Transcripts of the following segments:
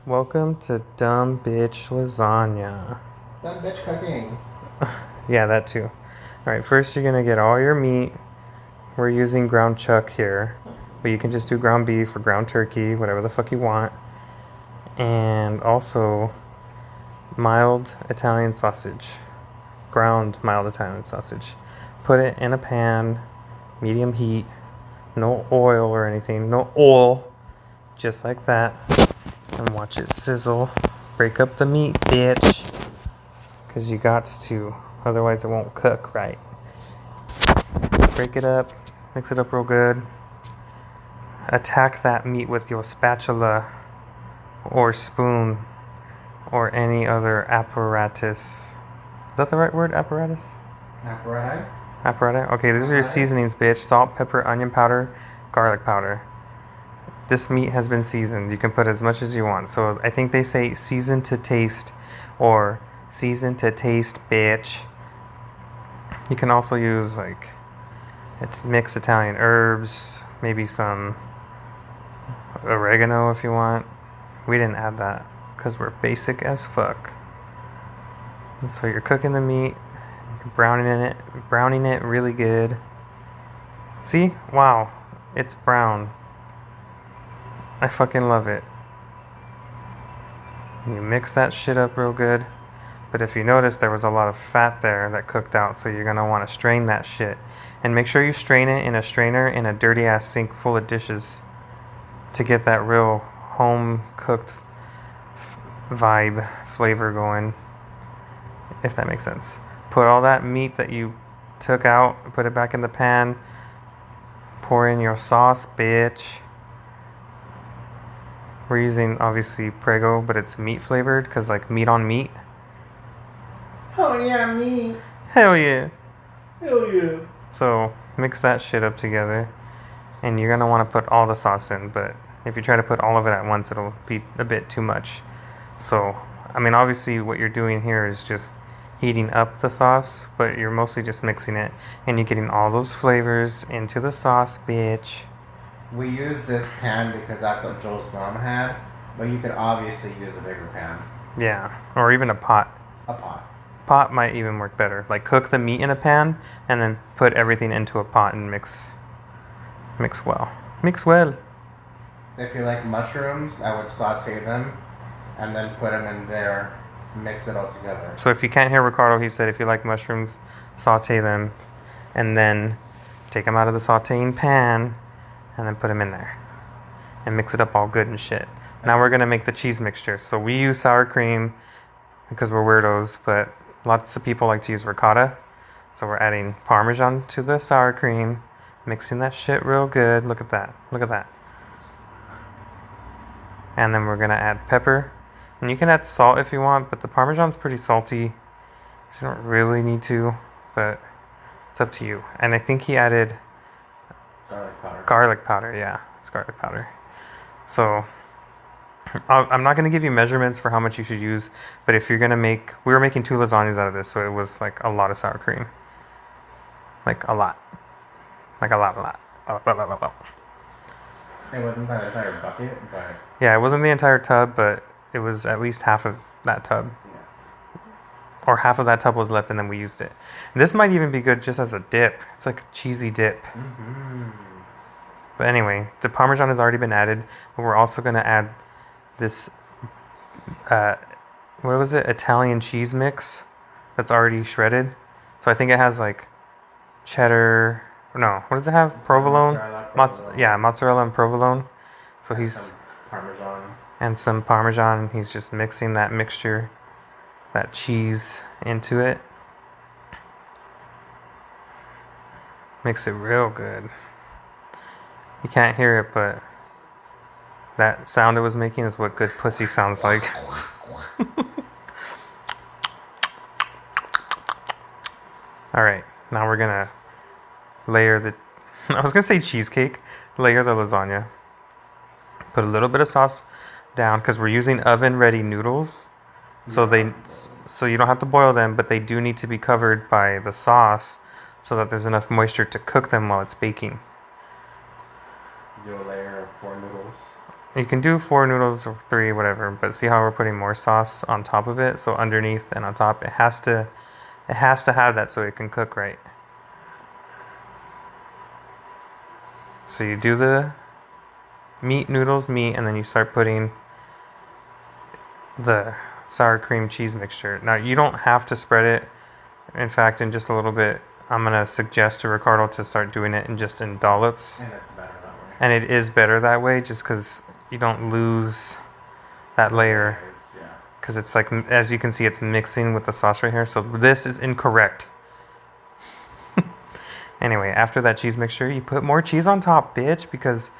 Welcome to Dumb Bitch Lasagna. That bitch cooking. Yeah, that too. Alright, first you're gonna get all your meat. We're using ground chuck here, but you can just do ground beef or ground turkey, whatever the fuck you want. And also mild Italian sausage. Ground mild Italian sausage. Put it in a pan, medium heat, no oil or anything, no oil, just like that. And watch it sizzle. Break up the meat, bitch. Because you got to, otherwise it won't cook right. Break it up, mix it up real good. Attack that meat with your spatula or spoon or any other apparatus. Is that the right word, apparatus? Apparatus? Apparatus? Okay, these are your seasonings, bitch. Salt, pepper, onion powder, garlic powder. This meat has been seasoned. You can put as much as you want. So I think they say season to taste or season to taste, bitch. You can also use like mixed Italian herbs, maybe some oregano if you want. We didn't add that because we're basic as fuck. And so you're cooking the meat, browning it really good. See? Wow, it's brown. I fucking love it. You mix that shit up real good. But if you notice, there was a lot of fat there that cooked out, so you're gonna want to strain that shit. And make sure you strain it in a strainer in a dirty ass sink full of dishes to get that real home cooked vibe flavor going, if that makes sense. Put all that meat that you took out, put it back in the pan, pour in your sauce, bitch. We're using obviously Prego, but it's meat flavored because like meat on meat. Oh yeah, me. Hell yeah. Hell yeah. So mix that shit up together, and you're gonna want to put all the sauce in, but if you try to put all of it at once, it'll be a bit too much. So, I mean, obviously what you're doing here is just heating up the sauce, but you're mostly just mixing it, and you're getting all those flavors into the sauce, bitch. We use this pan because that's what Joel's mom had, but you could obviously use a bigger pan. Yeah, or even a pot. A pot. Pot might even work better. Like cook the meat in a pan, and then put everything into a pot and mix well. Mix well. If you like mushrooms, I would saute them and then put them in there, mix it all together. So if you can't hear Ricardo, he said if you like mushrooms, saute them, and then take them out of the sauteing pan, and then put them in there, and mix it up all good and shit. Now we're gonna make the cheese mixture. So we use sour cream because we're weirdos, but lots of people like to use ricotta. So we're adding Parmesan to the sour cream, mixing that shit real good. Look at that. Look at that. And then we're gonna add pepper. And you can add salt if you want, but the Parmesan's pretty salty, so you don't really need to, but it's up to you. And I think he added Garlic powder. garlic powder, yeah, it's garlic powder. So I'm not gonna give you measurements for how much you should use, but if you're gonna we were making 2 lasagnas out of this, so it was like a lot of sour cream. Like a lot. Like a lot. It wasn't that entire bucket, but Yeah, it wasn't the entire tub, but it was at least half of that tub. yeah. Or half of that tub was left and then we used it. This might even be good just as a dip. It's like a cheesy dip. Mm-hmm. But anyway, the Parmesan has already been added, but we're also going to add this, what was it? Italian cheese mix that's already shredded. So I think it has like cheddar. No, what does it have? Provolone? Mozzarella and provolone. So and he's. some Parmesan. And some Parmesan. He's just mixing that mixture, that cheese into it. Mix it real good. You can't hear it, but that sound it was making is what good pussy sounds like. Alright, now we're gonna layer the. I was gonna say cheesecake. Layer the lasagna. Put a little bit of sauce down because we're using oven ready noodles. So you don't have to boil them, but they do need to be covered by the sauce so that there's enough moisture to cook them while it's baking. Do a layer of 4 noodles. You can do 4 noodles or 3, whatever, but see how we're putting more sauce on top of it? So underneath and on top, it has to have that so it can cook right. So you do the meat, and then you start putting the sour cream cheese mixture. Now you don't have to spread it. In fact, in just a little bit, I'm gonna suggest to Ricardo to start doing it in dollops. And it's better that way. And it is better that way, just because you don't lose that layer. Yeah. Because it's like, as you can see, it's mixing with the sauce right here. So this is incorrect. Anyway, after that cheese mixture, you put more cheese on top, bitch, because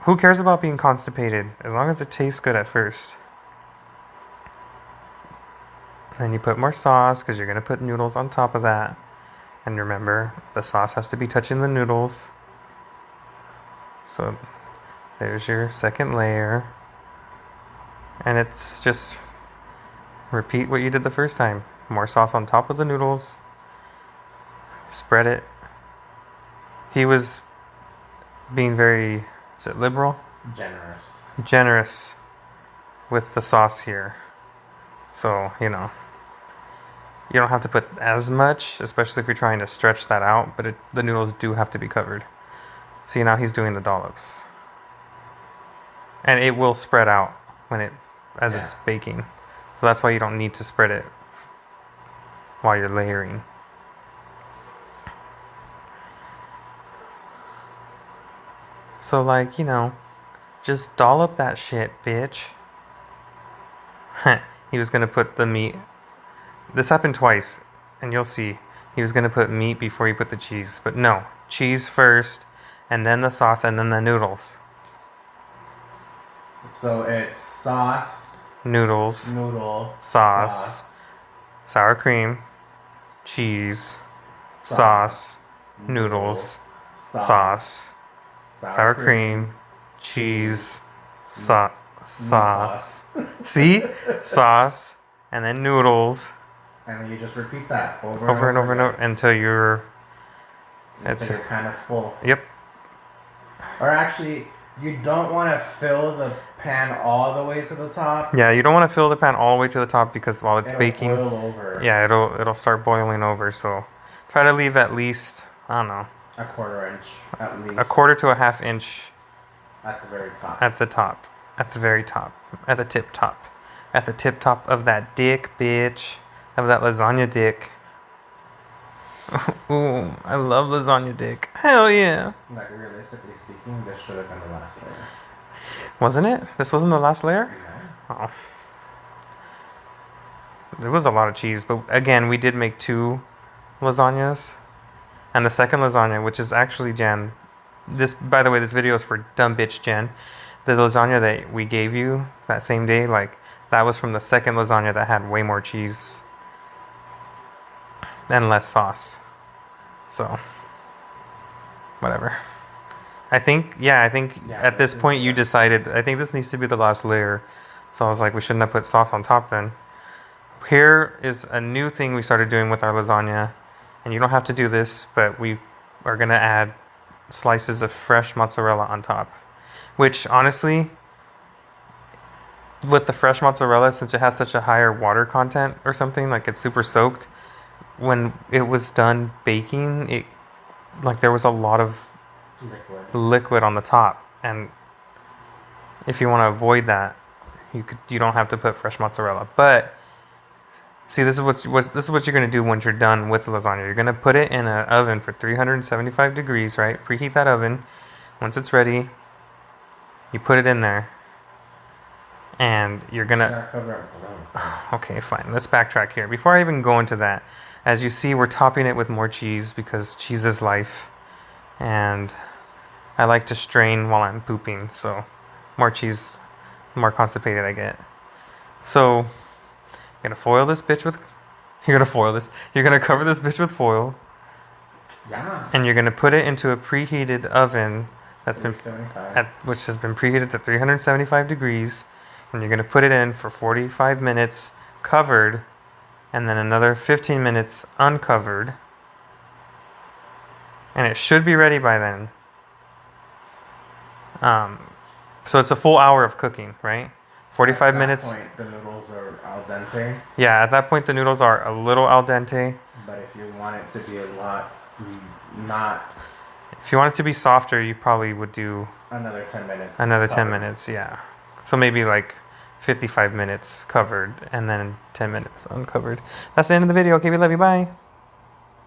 who cares about being constipated as long as it tastes good at first. Then you put more sauce because you're going to put noodles on top of that. And remember, the sauce has to be touching the noodles. So there's your second layer. And it's just repeat what you did the first time. More sauce on top of the noodles. Spread it. He was being very, is it liberal? Generous with the sauce here. So, you know, you don't have to put as much, especially if you're trying to stretch that out, but the noodles do have to be covered. See, now he's doing the dollops. And it will spread out when as it's baking. So that's why you don't need to spread it while you're layering. So, like, you know, just dollop that shit, bitch. He was going to put the meat. This happened twice, and you'll see. He was going to put meat before he put the cheese. But no, cheese first, and then the sauce, and then the noodles. So it's sauce, noodle, sauce, sour cream, cheese, sauce, noodles, sauce, sour cream, cheese, sauce. See? Sauce, and then noodles. And then you just repeat that over and over until your pan is full. Yep. Or actually, you don't want to fill the pan all the way to the top. Yeah, you don't want to fill the pan all the way to the top because while it's baking, boil over. Yeah, it'll start boiling over. So try to leave at least, I don't know, a 1/4 inch at least. 1/4 to a 1/2 inch. At the very top. At the top. At the very top. At the tip top. At the tip top of that dick, bitch. Of that lasagna dick. Ooh, I love lasagna dick. Hell yeah. Like, realistically speaking, this should have been the last layer. Wasn't it? This wasn't the last layer? No. Oh. There was a lot of cheese, but again, we did make 2 lasagnas. And the second lasagna, which is actually Jenn. This, by the way, this video is for dumb bitch Jenn. The lasagna that we gave you that same day, like, that was from the second lasagna that had way more cheese and less sauce. So, whatever. I think at this point you decided, I think this needs to be the last layer. So I was like, we shouldn't have put sauce on top then. Here is a new thing we started doing with our lasagna. And you don't have to do this, but we are going to add slices of fresh mozzarella on top. Which, honestly, with the fresh mozzarella, since it has such a higher water content or something, like it's super soaked, when it was done baking, there was a lot of liquid on the top. And if you want to avoid that, you don't have to put fresh mozzarella. But see, this is what you're going to do once you're done with the lasagna. You're going to put it in an oven for 375 degrees, right? Preheat that oven. Once it's ready, you put it in there. And you're going to... Okay, fine. Let's backtrack here. Before I even go into that, as you see, we're topping it with more cheese because cheese is life. And I like to strain while I'm pooping. So more cheese, the more constipated I get. So... You're gonna foil this bitch with. You're gonna cover this bitch with foil. Yeah. And you're gonna put it into a preheated oven which has been preheated to 375 degrees, and you're gonna put it in for 45 minutes covered, and then another 15 minutes uncovered. And it should be ready by then. So it's a full hour of cooking, right? 45 minutes. At that point, the noodles are al dente. Yeah, at that point the noodles are a little al dente. But if you want it to be a lot not... If you want it to be softer, you probably would do... Another 10 minutes. Another 10 minutes, yeah. So maybe like 55 minutes covered and then 10 minutes uncovered. That's the end of the video. Okay, we love you. Bye.